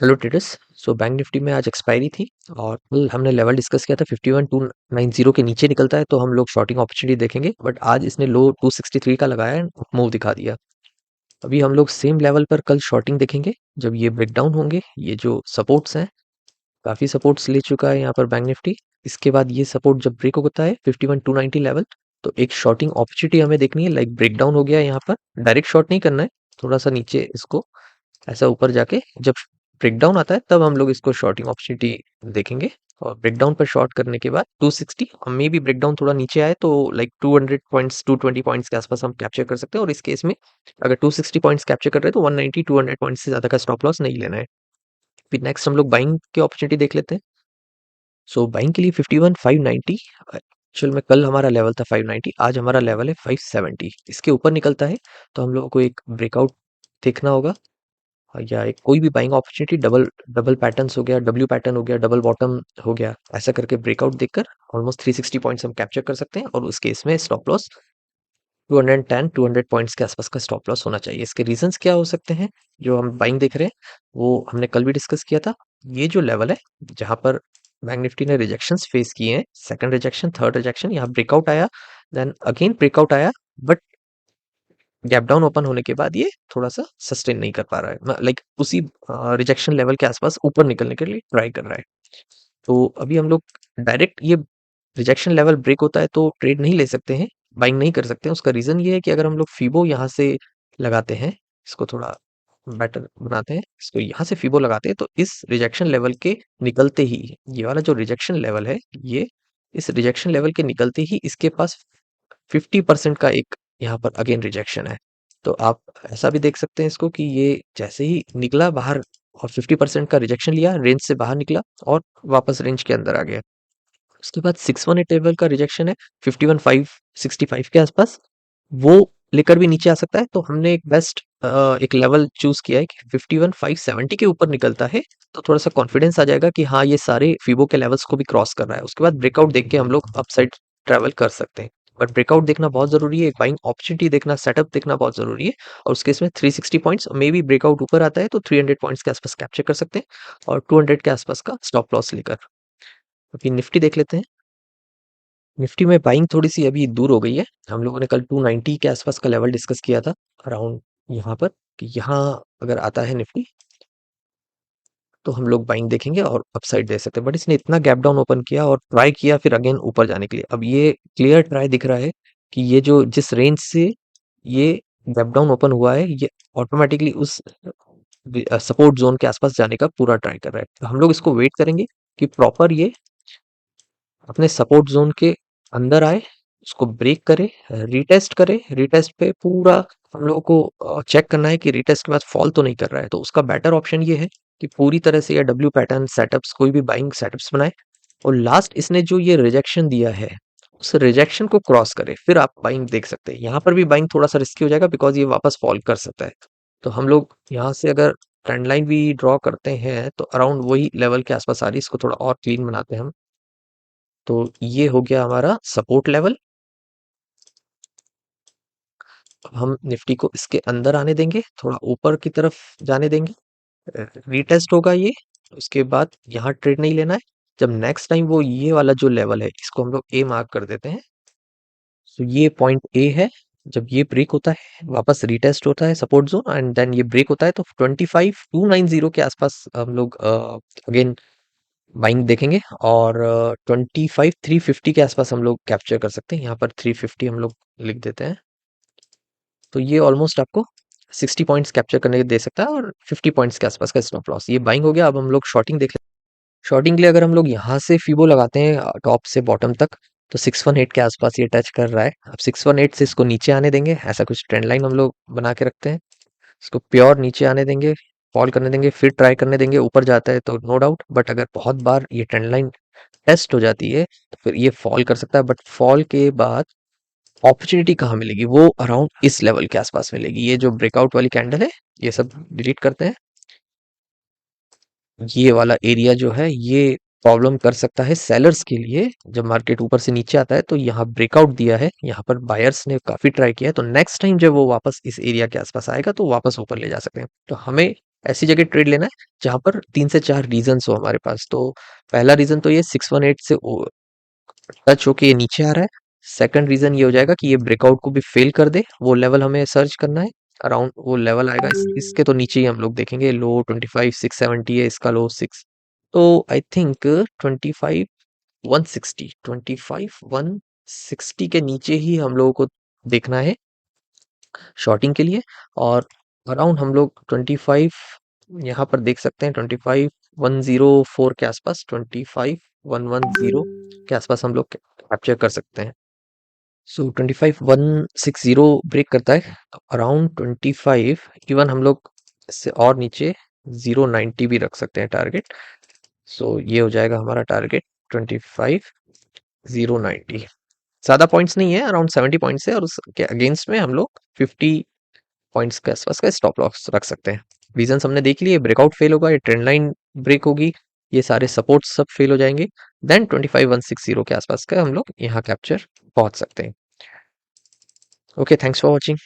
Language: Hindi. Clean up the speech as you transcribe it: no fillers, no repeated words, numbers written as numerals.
Hello traders. So bank Nifty में आज एक्सपायरी थी और कल हमने लेवल डिस्कस किया था 51290 के नीचे निकलता है तो हम लोग शॉर्टिंग अपॉर्चुनिटी देखेंगे, बट आज इसने लो 263 का लगाया है, मूव दिखा दिया। अभी हम लोग सेम लेवल पर कल शॉर्टिंग देखेंगे जब ये ब्रेकडाउन होंगे। ये जो सपोर्ट्स हैं, काफी सपोर्ट्स ले चुका है यहाँ पर बैंक निफ्टी। इसके बाद ये सपोर्ट जब ब्रेक होता है 51290 लेवल, तो एक शॉर्टिंग अपॉर्चुनिटी हमें देखनी है। लाइक ब्रेकडाउन हो गया है यहाँ पर, डायरेक्ट शॉर्ट नहीं करना है, थोड़ा सा नीचे इसको ऐसा ऊपर जाके जब ब्रेकडाउन आता है तब हम लोग इसको शॉर्टिंग अपॉर्चुनिटी देखेंगे। और ब्रेकडाउन पर शॉर्ट करने के बाद 260 और मे बी ब्रेकडाउन थोड़ा नीचे आए तो लाइक 200 पॉइंट्स 220 पॉइंट्स के आसपास हम कैप्चर कर सकते हैं। और इस केस में अगर 260 पॉइंट्स कैप्चर कर रहे हैं तो 190 200 पॉइंट्स से ज्यादा का स्टॉप लॉस नहीं लेना है। फिर नेक्स्ट हम लोग बाइंग की अपॉर्चुनिटी देख लेते हैं। सो बाइंग के लिए 51590 एक्चुअल में कल हमारा लेवल था 590, आज हमारा लेवल है 570। इसके ऊपर निकलता है तो हम लोगों को एक ब्रेकआउट देखना होगा, या एक कोई भी buying opportunity double double patterns हो गया, डब्ल्यू पैटर्न हो गया, डबल बॉटम हो गया, ऐसा करके ब्रेकआउट देखकर ऑलमोस्ट 360 पॉइंट्स हम कैप्चर कर सकते हैं। और उस केस में स्टॉप लॉस 210 200 पॉइंट्स के आसपास का स्टॉप लॉस होना चाहिए। इसके रीजंस क्या हो सकते हैं जो हम बाइंग देख रहे हैं, वो हमने कल भी डिस्कस किया था। ये जो लेवल है जहां पर बैंक निफ्टी ने रिजेक्शंस फेस किए हैं, सेकंड रिजेक्शन थर्ड रिजेक्शन, यहाँ ब्रेकआउट आया, देन अगेन ब्रेकआउट आया, बट गैप डाउन ओपन होने के बाद ये थोड़ा सा सस्टेन नहीं कर पा रहा है, लाइक उसी रिजेक्शन लेवल के आसपास ऊपर निकलने के लिए ट्राई कर रहा है। तो अभी हम लोग डायरेक्ट ये रिजेक्शन लेवल ब्रेक होता है तो ट्रेड नहीं ले सकते हैं, बाइंग नहीं कर सकते हैं। उसका रीजन ये है कि अगर हम लोग फीबो यहाँ से लगाते हैं, इसको थोड़ा बेटर बनाते हैं, इसको यहाँ से फीबो लगाते हैं तो इस रिजेक्शन लेवल के निकलते ही, ये वाला जो रिजेक्शन लेवल है, ये इस रिजेक्शन लेवल के निकलते ही इसके पास 50% का एक यहाँ पर अगेन रिजेक्शन है। तो आप ऐसा भी देख सकते हैं इसको कि ये जैसे ही निकला बाहर और 50% का रिजेक्शन लिया, रेंज से बाहर निकला और वापस रेंज के अंदर आ गया। उसके बाद 618 टेबल का रिजेक्शन है 51565 के आसपास, वो लेकर भी नीचे आ सकता है। तो हमने एक बेस्ट एक लेवल चूज किया है कि 51570 के ऊपर निकलता है तो थोड़ा सा कॉन्फिडेंस आ जाएगा कि हाँ ये सारे फीबो के लेवल्स को भी क्रॉस कर रहा है। उसके बाद ब्रेकआउट देख के हम लोग अपसाइड ट्रेवल कर सकते हैं, बट ब्रेकआउट देखना बहुत जरूरी है, एक बाइंग अपॉर्चुनिटी देखना, सेटअप देखना बहुत जरूरी है। और उसके इसमें 360 पॉइंट्स, मे बी ब्रेकआउट ऊपर आता है तो 300 पॉइंट्स के आसपास कैप्चर कर सकते हैं और 200 के आसपास का स्टॉप लॉस लेकर। अभी निफ्टी देख लेते हैं। निफ्टी में बाइंग थोड़ी सी अभी दूर हो गई है। हम लोगों ने कल 290 के आसपास का लेवल डिस्कस किया था अराउंड यहाँ पर, कि यहाँ अगर आता है निफ्टी तो हम लोग बाइंग देखेंगे और अपसाइड दे सकते हैं। बट इसने इतना गैप डाउन ओपन किया और ट्राई किया फिर अगेन ऊपर जाने के लिए। अब ये क्लियर ट्राई दिख रहा है कि ये जो जिस रेंज से ये गैप डाउन ओपन हुआ है, ये ऑटोमेटिकली उस सपोर्ट जोन के आसपास जाने का पूरा ट्राई कर रहा है। तो हम लोग इसको वेट करेंगे कि प्रॉपर ये अपने सपोर्ट जोन के अंदर आए, उसको ब्रेक करे, रीटेस्ट करे। रीटेस्ट पे पूरा हम लोगों को चेक करना है कि रीटेस्ट के बाद फॉल तो नहीं कर रहा है। तो उसका बेटर ऑप्शन ये है कि पूरी तरह से या डब्ल्यू पैटर्न सेटअप्स, कोई भी बाइंग सेटअप्स बनाए और लास्ट इसने जो ये रिजेक्शन दिया है उस रिजेक्शन को क्रॉस करे, फिर आप बाइंग देख सकते हैं। यहाँ पर भी बाइंग थोड़ा सा रिस्की हो जाएगा बिकॉज ये वापस फॉल कर सकता है। तो हम लोग यहाँ से अगर ट्रेंड लाइन भी ड्रॉ करते हैं तो अराउंड वही लेवल के आसपास आ रही है। इसको थोड़ा और क्लीन बनाते हैं हम। तो ये हो गया हमारा सपोर्ट लेवल। अब हम निफ्टी को इसके अंदर आने देंगे, थोड़ा ऊपर की तरफ जाने देंगे, रीटेस्ट होगा ये। उसके बाद यहाँ ट्रेड नहीं लेना है। जब नेक्स्ट टाइम वो ये वाला जो लेवल है इसको हम लोग ए मार्क कर देते हैं। तो ये पॉइंट ए है। जब ये ब्रेक होता है वापस रीटेस्ट होता है सपोर्ट जोन एंड देन ये ब्रेक होता है तो 25290 के आसपास हम लोग अगेन बाइंग देखेंगे और 25350 के आसपास हम लोग कैप्चर कर सकते हैं। यहाँ पर 350 हम लोग लिख देते हैं। तो ये ऑलमोस्ट आपको 60 पॉइंट्स कैप्चर करने के दे सकता है और 50 पॉइंट्स के आसपास का स्टॉप लॉस। ये बाइंग हो गया। अब हम लोग शॉर्टिंग देख लें। शॉर्टिंग के लिए अगर हम लोग यहाँ से फीबो लगाते हैं टॉप से बॉटम तक तो 618 के आसपास ये टच कर रहा है। अब 618 से इसको नीचे आने देंगे, ऐसा कुछ ट्रेंड लाइन हम लोग बना के रखते हैं। इसको प्योर नीचे आने देंगे, फॉल करने देंगे, फिर ट्राई करने देंगे। ऊपर जाता है तो नो डाउट, बट अगर बहुत बार ये ट्रेंड लाइन टेस्ट हो जाती है तो फिर ये फॉल कर सकता है। बट फॉल के बाद अपॉर्चुनिटी कहाँ मिलेगी, वो अराउंड इस लेवल के आसपास मिलेगी। ये जो ब्रेकआउट वाली कैंडल है ये सब डिलीट करते हैं। ये वाला एरिया जो है ये प्रॉब्लम कर सकता है सेलर्स के लिए। जब मार्केट ऊपर से नीचे आता है तो यहाँ ब्रेकआउट दिया है, यहाँ पर बायर्स ने काफी ट्राई किया है, तो नेक्स्ट टाइम जब वो वापस इस एरिया के आसपास आएगा तो वापस ऊपर ले जा सकते हैं। तो हमें ऐसी जगह ट्रेड लेना है जहां पर 3 से 4 रीजंस हो हमारे पास। तो पहला रीजन तो ये 618 से टच होके ये नीचे आ रहा है। सेकंड रीजन ये हो जाएगा कि ये ब्रेकआउट को भी फेल कर दे, वो लेवल हमें सर्च करना है। अराउंड वो लेवल आएगा इसके तो नीचे ही हम लोग देखेंगे। लो 25,670 है, इसका लो 6। तो आई थिंक 25,160 के नीचे ही हम लोगों को देखना है शॉर्टिंग के लिए। और अराउंड हम लोग 25 यहाँ पर देख सकते हैं, 25,104 के आसपास, 25,110 के आसपास हम लोग कैप्चर कर सकते हैं। सो 25,160 ब्रेक करता है तो अराउंड 25, इवन हम लोग इससे और नीचे 090 भी रख सकते हैं टारगेट। सो ये हो जाएगा हमारा टारगेट 25,090। ज़्यादा पॉइंट्स नहीं है, अराउंड 70 पॉइंट्स है, और उसके अगेंस्ट में हम लोग 50 पॉइंट्स के आसपास का स्टॉप लॉस रख सकते हैं। रीजंस हमने देख लिए, ब्रेकआउट फेल होगा, ये ट्रेंड लाइन ब्रेक होगी, ये सारे सपोर्ट सब फेल हो जाएंगे, देन 25,160 के आसपास का हम लोग यहाँ कैप्चर पहुंच सकते हैं। Okay, thanks for watching.